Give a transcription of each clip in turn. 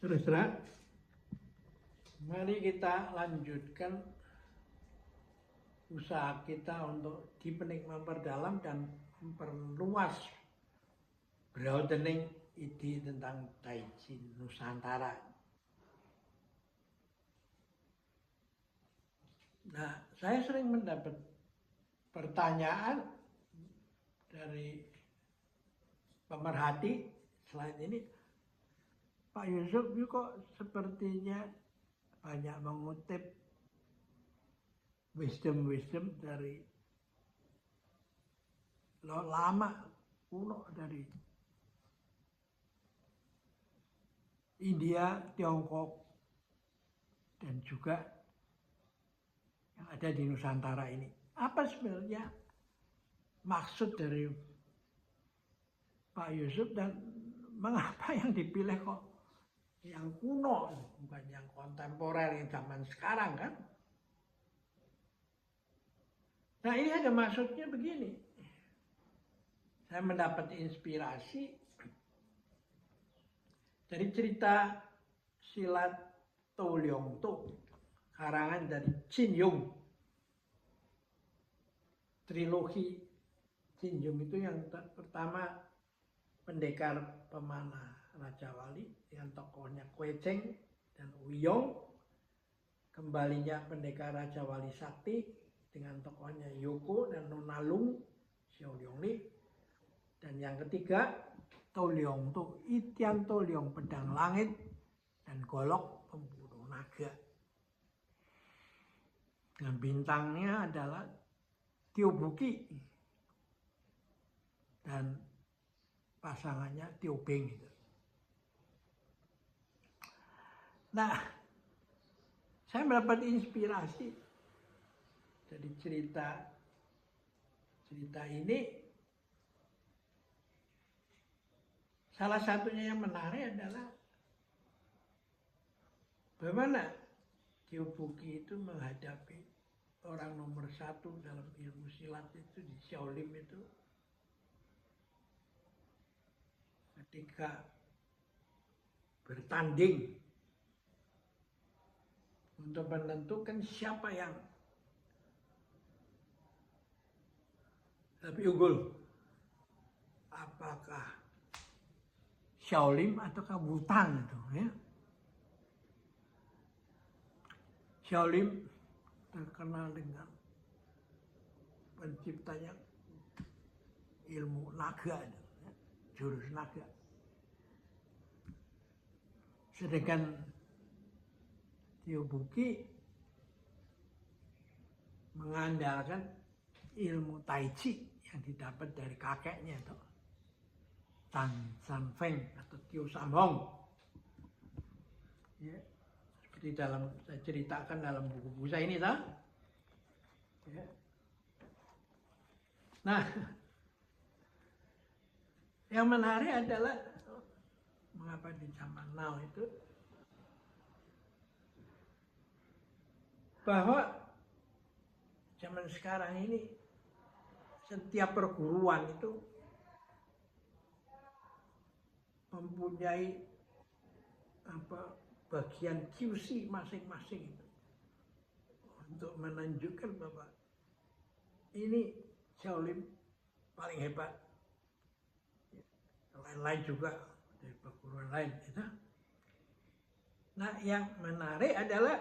Saudara, mari kita lanjutkan usaha kita untuk memperdalam dan memperluas broadening ide tentang Tai Chi Nusantara. Nah, saya sering mendapat pertanyaan dari pemerhati selain ini, Pak Yusuf, kok sepertinya banyak mengutip wisdom dari lama kuno dari India, Tiongkok, dan juga yang ada di Nusantara ini. Apa sebenarnya maksud dari Pak Yusuf dan mengapa yang dipilih kok yang kuno, bukan yang kontemporer, yang zaman sekarang kan? Nah, ini ada maksudnya begini. Saya mendapat inspirasi dari cerita silat To Leong To, karangan dari Jin Yung. Trilogi Jin Yung itu yang pertama pendekar pemanah Raja Wali dengan tokohnya Kwe Cheng dan Wiyong. Kembalinya pendekar Raja Wali Sakti dengan tokohnya Yoko dan Nona Lung, Xiao Liong Li. Dan yang ketiga, To Leong To, Itian To Leong Pedang Langit, dan Golok Pemburu Naga. Dan bintangnya adalah Tio Buki dan pasangannya Tio Beng. Nah, saya mendapat inspirasi dari cerita ini. Salah satunya yang menarik adalah bagaimana Tio Buki itu menghadapi orang nomor satu dalam ilmu silat itu di Shaolin itu, ketika bertanding untuk menentukan siapa yang lebih unggul, apakah Shaolin ataukah Wutang itu ya. Shaolin terkenal dengan penciptanya ilmu naga, ya, jurus naga. Sedangkan Tio Buki mengandalkan ilmu Tai Chi yang didapat dari kakeknya itu, Tan San Feng atau Tio Sam Hong. Ya, seperti saya ceritakan dalam buku-buku saya ini, tak? Ya. Nah, yang menarik adalah mengapa di zaman now itu bahwa zaman sekarang ini setiap perguruan itu mempunyai bagian QC masing-masing itu untuk menunjukkan bahwa ini Shaolin paling hebat. Lain-lain juga dari perguruan lain. Gitu. Nah, yang menarik adalah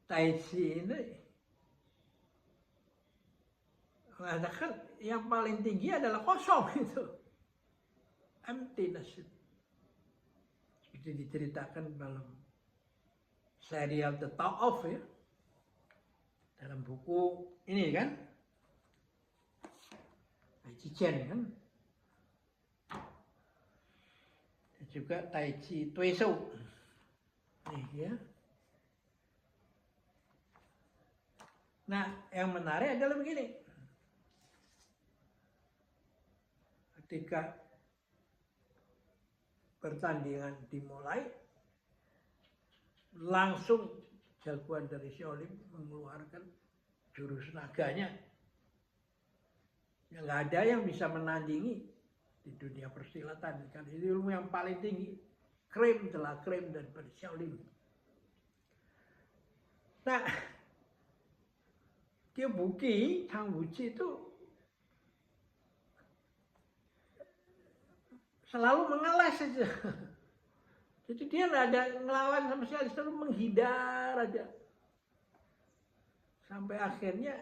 Tai Chi ini mengatakan yang paling tinggi adalah kosong itu. Emptiness. Seperti diceritakan dalam serial The Talk Of ya. Dalam buku ini kan. Tai Chi Chen kan. Dan juga Tai Chi Tui Su. Nih ya. Nah, yang menarik adalah begini. Ketika pertandingan dimulai, langsung jagoan dari Shaolin mengeluarkan jurus naganya. Yang nggak ada yang bisa menandingi di dunia persilatan. Kan ini ilmu yang paling tinggi. krim daripada Shaolin. Nah, Tio Buki, Chang Wuji itu selalu mengeles saja. Jadi dia nggak ada ngelawan sama sekali, selalu menghindar aja. Sampai akhirnya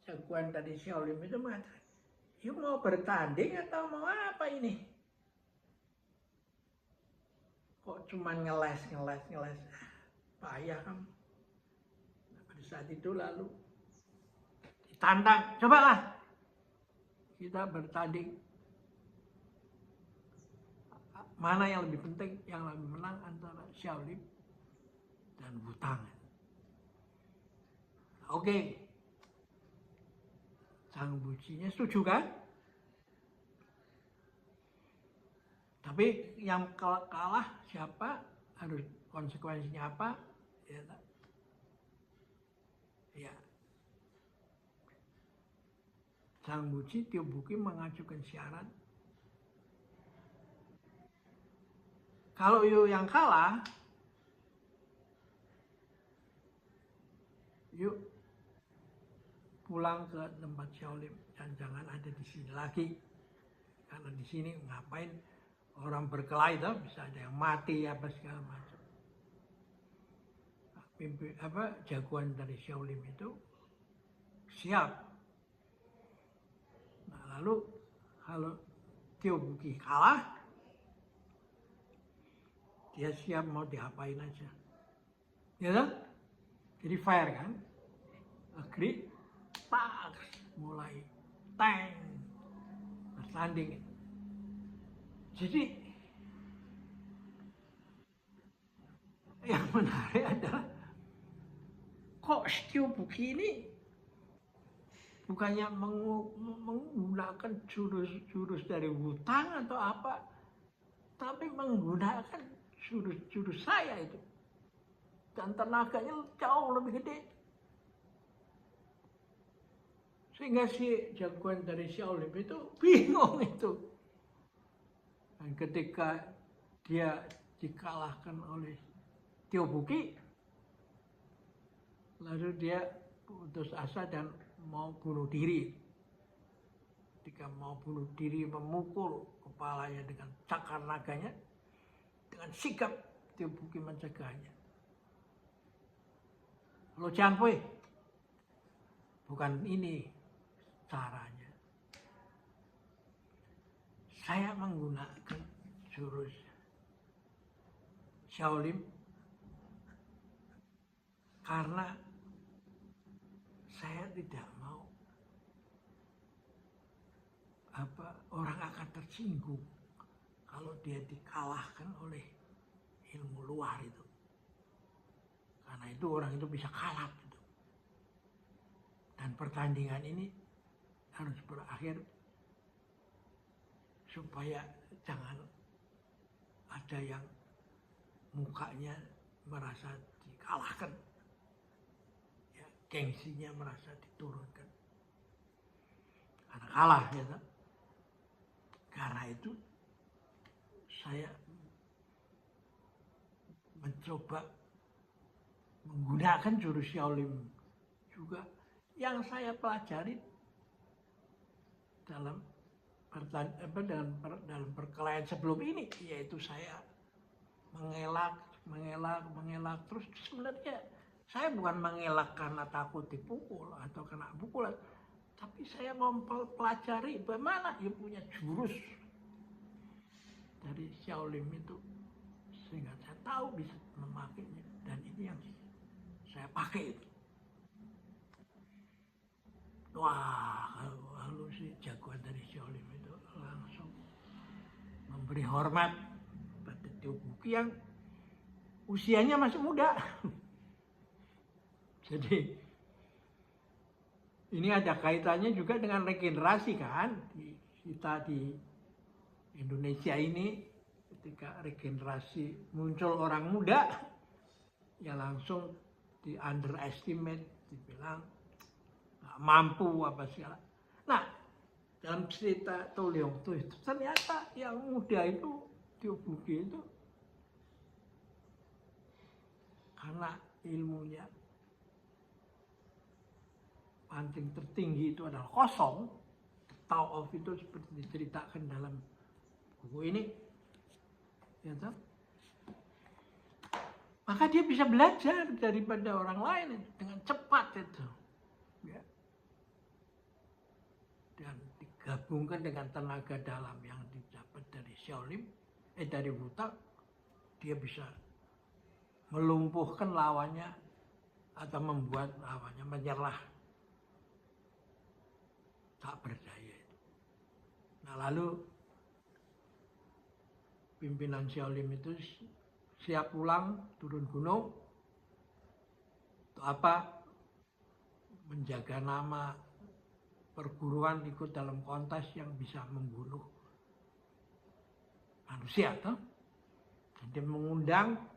jagoan dari Shaolin itu mengatakan, "Yuk mau bertanding atau mau apa ini? Kok cuma ngeles. Payah kamu." Nah, pada saat itu lalu ditantang, "Cobalah kita bertanding. Mana yang lebih penting, yang lebih menang antara Shaolin dan Wutang." Oke. Chang Wuji-nya setuju kan? Tapi yang kalah siapa, harus konsekuensinya apa? Ya. Chang Wuji, Tio Buki mengajukan syarat, kalau yang kalah, yuk pulang ke tempat Shaolin dan jangan ada di sini lagi. Karena di sini ngapain orang berkelahi, tuh bisa ada yang mati apa segala macam. Jagoan dari Shaolin itu siap. Nah, lalu kalau Tio Buki kalah, dia siap mau diapain aja. Ya kan? Jadi fair kan? Agree, pas mulai tank bertanding. Jadi yang menarik adalah kok Tio Buki ini bukannya menggunakan jurus dari Wutang atau apa, tapi menggunakan jurus saya itu, dan tenaganya jauh lebih gede. Sehingga si jagoan dari Shaolin itu bingung itu. Dan ketika dia dikalahkan oleh Tio Buki, lalu dia putus asa dan mau bunuh diri. Ketika mau bunuh diri, memukul kepalanya dengan cakar naganya, dengan sigap Tio Buki mencegahnya. Lo Jianpui, bukan ini caranya. Saya menggunakan jurus Shaolin karena saya tidak mau orang akan tersinggung kalau dia dikalahkan oleh ilmu luar itu. Karena itu orang itu bisa kalah gitu. Dan pertandingan ini harus berakhir supaya jangan ada yang mukanya merasa dikalahkan, ya, gengsinya merasa diturunkan karena kalah, ya. Karena itu saya mencoba menggunakan jurus Shaolin juga yang saya pelajari dalam perkelahian sebelum ini, yaitu saya mengelak terus. Sebenarnya saya bukan mengelak karena takut dipukul atau kena pukulan, tapi saya mempelajari bagaimana dia punya jurus dari Shaolin itu, sehingga saya tahu bisa memakainya, dan ini yang saya pakai itu. Wah, lalu si jagoan dari Shaolin itu langsung memberi hormat pada Tio Buki yang usianya masih muda. Jadi ini ada kaitannya juga dengan regenerasi kan. Kita di Indonesia ini ketika regenerasi muncul orang muda, ya langsung di underestimate, dibilang nggak mampu apa segala. Nah, dalam cerita To Leong To itu ternyata yang muda itu Tio Buki itu karena ilmunya pancing tertinggi itu adalah kosong, Tao of itu seperti diceritakan dalam buku ini, ya toh? Maka dia bisa belajar daripada orang lain dengan cepat itu, ya. Dan digabungkan dengan tenaga dalam yang didapat dari Shaolin, dari Wu Tang, dia bisa melumpuhkan lawannya atau membuat lawannya menyerah, tak berdaya. Nah lalu pimpinan Shaolin itu siap pulang turun gunung untuk apa? Menjaga nama perguruan, ikut dalam kontes yang bisa membunuh manusia, toh? Dan dia mengundang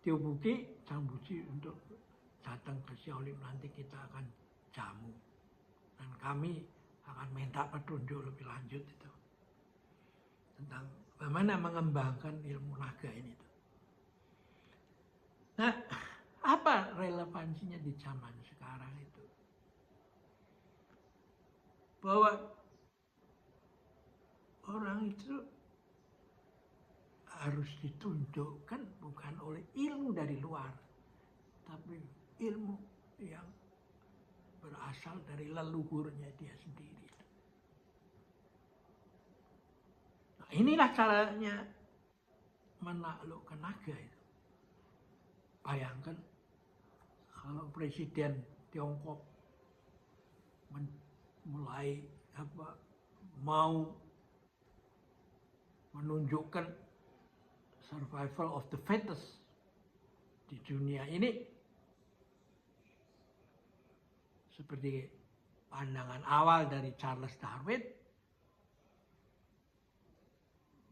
Tio Buki, Sang Buci untuk datang ke Shaolin, nanti kita akan jamu dan kami akan minta petunjuk lebih lanjut itu tentang bagaimana mengembangkan ilmu naga ini. Nah, apa relevansinya di zaman sekarang itu? Bahwa orang itu harus ditunjukkan bukan oleh ilmu dari luar, tapi ilmu yang berasal dari leluhurnya dia sendiri. Nah, inilah caranya menaklukkan naga itu. Bayangkan kalau Presiden Tiongkok mulai mau menunjukkan survival of the fittest di dunia ini, seperti pandangan awal dari Charles Darwin,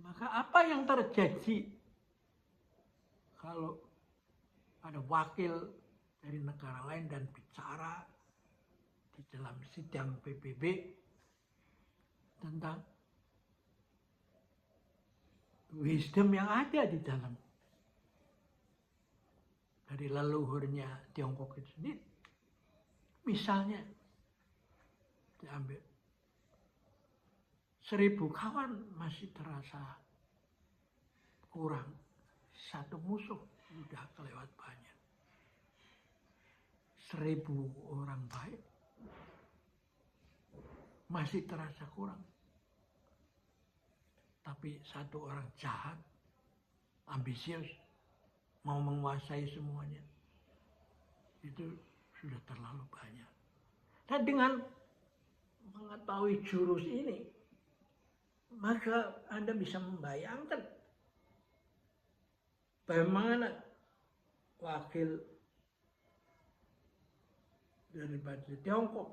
maka apa yang terjadi kalau ada wakil dari negara lain dan bicara di dalam sidang PBB tentang wisdom yang ada di dalam dari leluhurnya Tiongkok itu sendiri. Misalnya diambil 1000 kawan masih terasa kurang, satu musuh udah kelewat banyak. 1000 orang baik masih terasa kurang. Tapi satu orang jahat, ambisius, mau menguasai semuanya, itu sudah terlalu banyak. Dan dengan mengetahui jurus ini, maka Anda bisa membayangkan bagaimana wakil daripada Tiongkok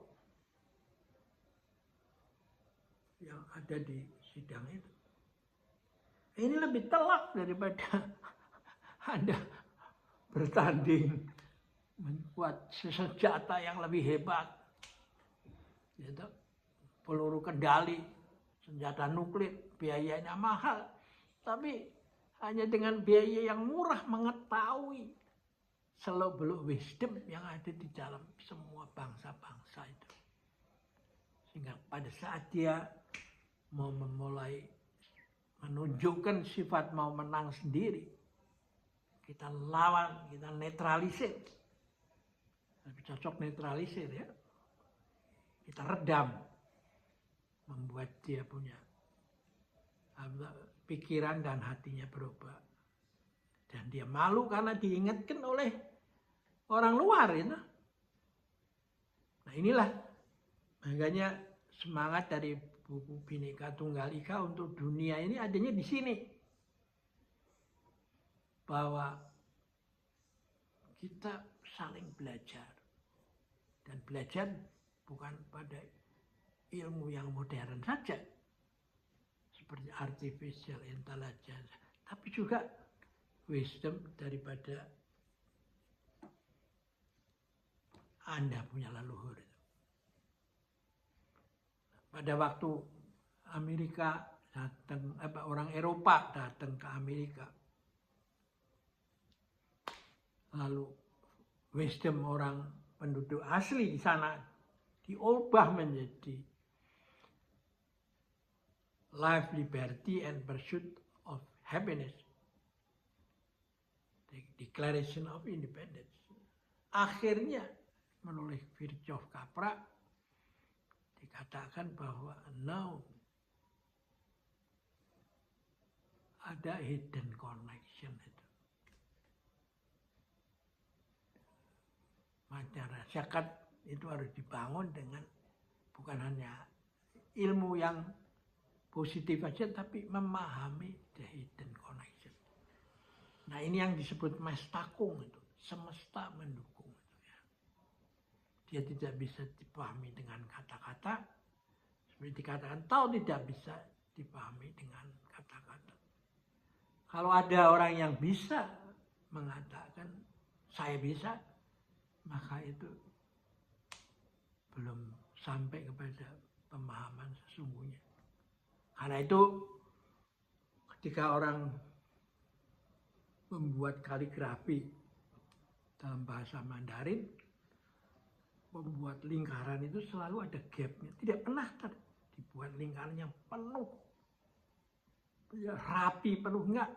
yang ada di sidang itu. Ini lebih telak daripada Anda bertanding membuat senjata yang lebih hebat, gitu. Peluru kendali, senjata nuklir, biayanya mahal, tapi hanya dengan biaya yang murah mengetahui seluk-beluk wisdom yang ada di dalam semua bangsa-bangsa itu. Sehingga pada saat dia mau memulai menunjukkan sifat mau menang sendiri, kita lawan, kita netralisir. Lebih cocok netralisir, ya. Kita redam, membuat dia punya pikiran dan hatinya berubah. Dan dia malu karena diingatkan oleh orang luar, ya. Nah inilah makanya semangat dari buku Bhinneka Tunggal Ika untuk dunia ini adanya di sini. Bahwa kita saling belajar. Dan belajar bukan pada ilmu yang modern saja, seperti artificial intelligence, tapi juga wisdom daripada Anda punya leluhur. Pada waktu Amerika datang, orang Eropa datang ke Amerika, lalu wisdom orang penduduk asli di sana diubah menjadi life, liberty, and pursuit of happiness. The Declaration of Independence. Akhirnya menulis Virchow Capra dikatakan bahwa now ada hidden connection itu. Masyarakat itu harus dibangun dengan bukan hanya ilmu yang positif saja, tapi memahami the hidden connection. Nah ini yang disebut mestakung itu, semesta mendukung itu ya. Dia tidak bisa dipahami dengan kata-kata, seperti dikatakan tahu tidak bisa dipahami dengan kata-kata. Kalau ada orang yang bisa mengatakan saya bisa, maka itu belum sampai kepada pemahaman sesungguhnya. Karena itu ketika orang membuat kaligrafi dalam bahasa Mandarin, membuat lingkaran itu selalu ada gapnya. Tidak pernah dibuat lingkaran yang penuh, ya, rapi penuh, enggak.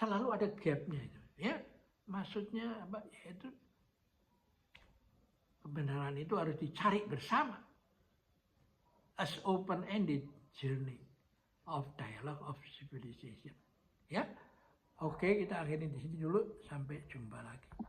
Selalu ada gapnya itu. Ya, maksudnya apa? Yaitu kebenaran itu harus dicari bersama. As open-ended journey of dialogue of civilization. Ya, oke, kita akhiri di sini dulu. Sampai jumpa lagi.